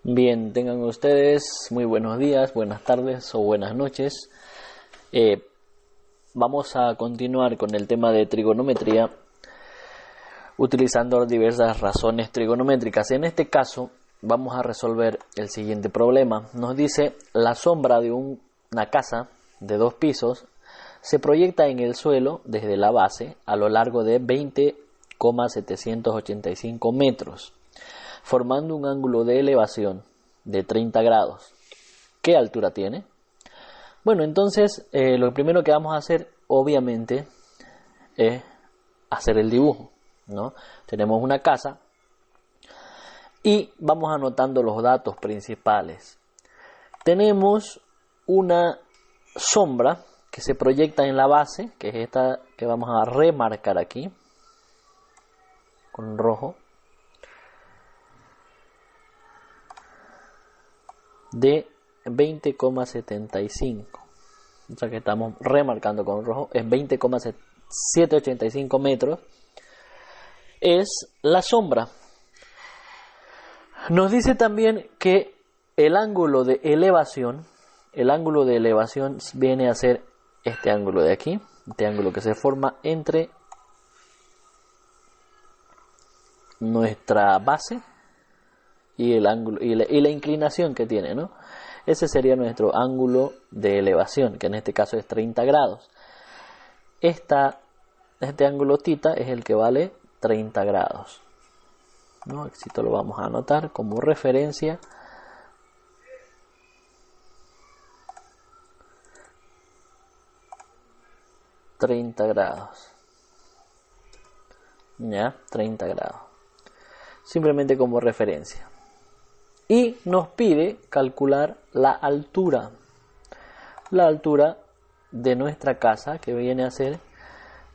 Bien, tengan ustedes muy buenos días, buenas tardes o buenas noches. Vamos a continuar con el tema de trigonometría utilizando diversas razones trigonométricas. En este caso vamos a resolver el siguiente problema. Nos dice: la sombra de una casa de 2 pisos se proyecta en el suelo desde la base a lo largo de 20,785 metros, formando un ángulo de elevación de 30 grados. ¿Qué altura tiene? Bueno, entonces lo primero que vamos a hacer, obviamente, es hacer el dibujo, ¿no? Tenemos una casa y vamos anotando los datos principales. Tenemos una sombra que se proyecta en la base, que es esta que vamos a remarcar aquí con rojo, de 20,75. O sea que estamos remarcando con rojo, es 20,785 metros. Es la sombra. Nos dice también que el ángulo de elevación viene a ser este ángulo de aquí, este ángulo que se forma entre nuestra base y el ángulo y la inclinación que tiene, ¿no? Ese sería nuestro ángulo de elevación, que en este caso es 30 grados. Este ángulo θ es el que vale 30 grados, ¿no? Esto lo vamos a anotar como referencia. $30 grados. Ya, 30 grados. Simplemente como referencia. Y nos pide calcular la altura. La altura de nuestra casa, que viene a ser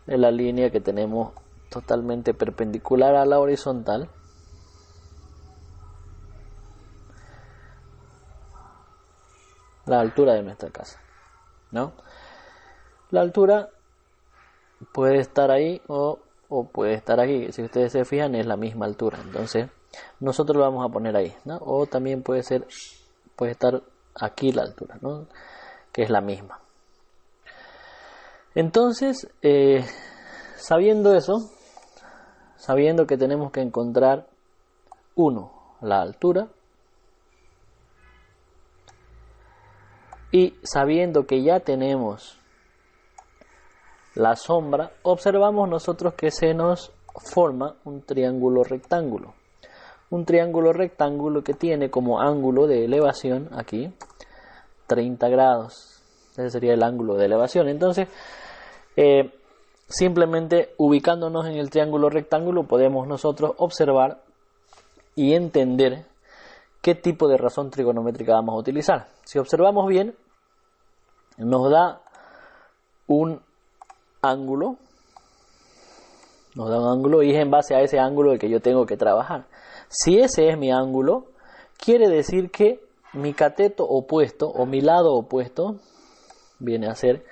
de la línea que tenemos totalmente perpendicular a la horizontal. La altura de nuestra casa, ¿no? La altura puede estar ahí o puede estar aquí. Si ustedes se fijan, es la misma altura. Entonces, nosotros lo vamos a poner ahí, ¿no? O también puede estar aquí la altura, ¿no? Que es la misma. Entonces, sabiendo eso, sabiendo que tenemos que encontrar la altura, y sabiendo que ya tenemos la sombra, observamos nosotros que se nos forma un triángulo rectángulo. Un triángulo rectángulo que tiene como ángulo de elevación aquí 30 grados. Ese sería el ángulo de elevación. Entonces, simplemente ubicándonos en el triángulo rectángulo podemos nosotros observar y entender qué tipo de razón trigonométrica vamos a utilizar. Si observamos bien, nos da un ángulo, y es en base a ese ángulo el que yo tengo que trabajar. Si ese es mi ángulo, quiere decir que mi cateto opuesto o mi lado opuesto viene a ser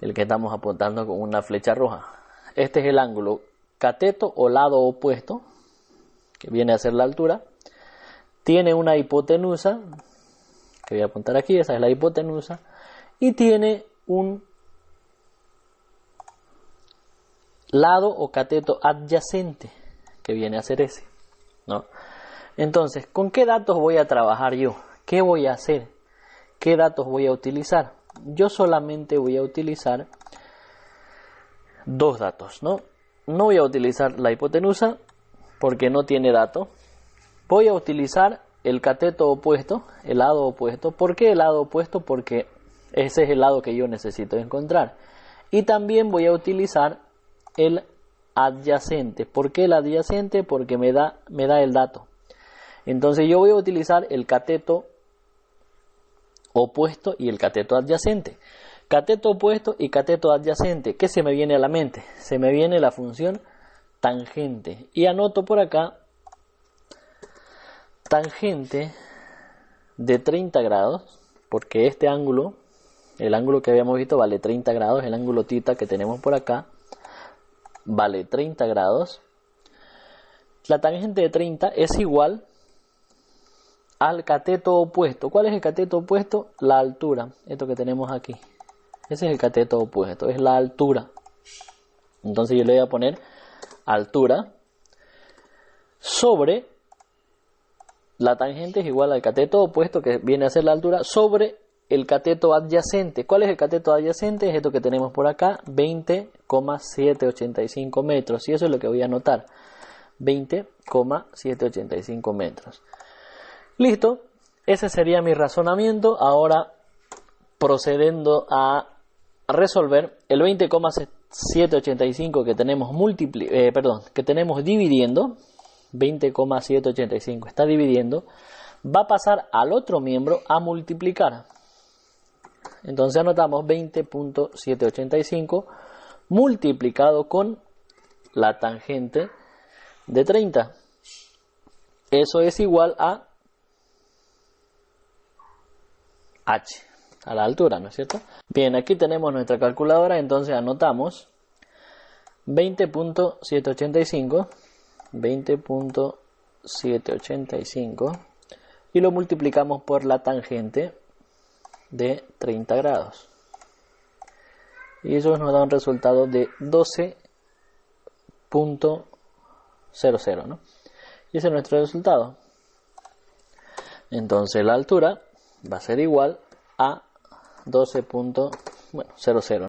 el que estamos apuntando con una flecha roja. Este es el ángulo cateto o lado opuesto, que viene a ser la altura. Tiene una hipotenusa, que voy a apuntar aquí, esa es la hipotenusa, y tiene un lado o cateto adyacente, que viene a ser ese, ¿no? Entonces, ¿con qué datos voy a trabajar yo? ¿Qué voy a hacer? ¿Qué datos voy a utilizar? Yo solamente voy a utilizar dos datos, ¿no? No voy a utilizar la hipotenusa porque no tiene dato. Voy a utilizar el cateto opuesto, el lado opuesto. ¿Por qué el lado opuesto? Porque ese es el lado que yo necesito encontrar. Y también voy a utilizar el adyacente. ¿Por qué el adyacente? Porque me da el dato. Entonces yo voy a utilizar el cateto opuesto y el cateto adyacente. Cateto opuesto y cateto adyacente. ¿Qué se me viene a la mente? Se me viene la función tangente. Y anoto por acá tangente de 30 grados, porque este ángulo, el ángulo que habíamos visto vale 30 grados, el ángulo θ que tenemos por acá vale 30 grados. La tangente de 30 es igual al cateto opuesto. ¿Cuál es el cateto opuesto? La altura. Esto que tenemos aquí. Ese es el cateto opuesto, es la altura. Entonces yo le voy a poner altura sobre la tangente es igual al cateto opuesto, que viene a ser la altura, sobre el cateto adyacente. ¿Cuál es el cateto adyacente? Es esto que tenemos por acá, 20,785 metros. Y eso es lo que voy a anotar, 20,785 metros. Listo, ese sería mi razonamiento. Ahora, procediendo a resolver el 20,785 que tenemos que tenemos dividiendo, 20,785 está dividiendo, va a pasar al otro miembro a multiplicar. Entonces anotamos 20,785 multiplicado con la tangente de 30. Eso es igual a h, a la altura, ¿no es cierto? Bien, aquí tenemos nuestra calculadora, entonces anotamos 20,785 y lo multiplicamos por la tangente de 30 grados. Y eso nos da un resultado de 12,00, ¿no? Y ese es nuestro resultado. Entonces la altura va a ser igual a 12,00.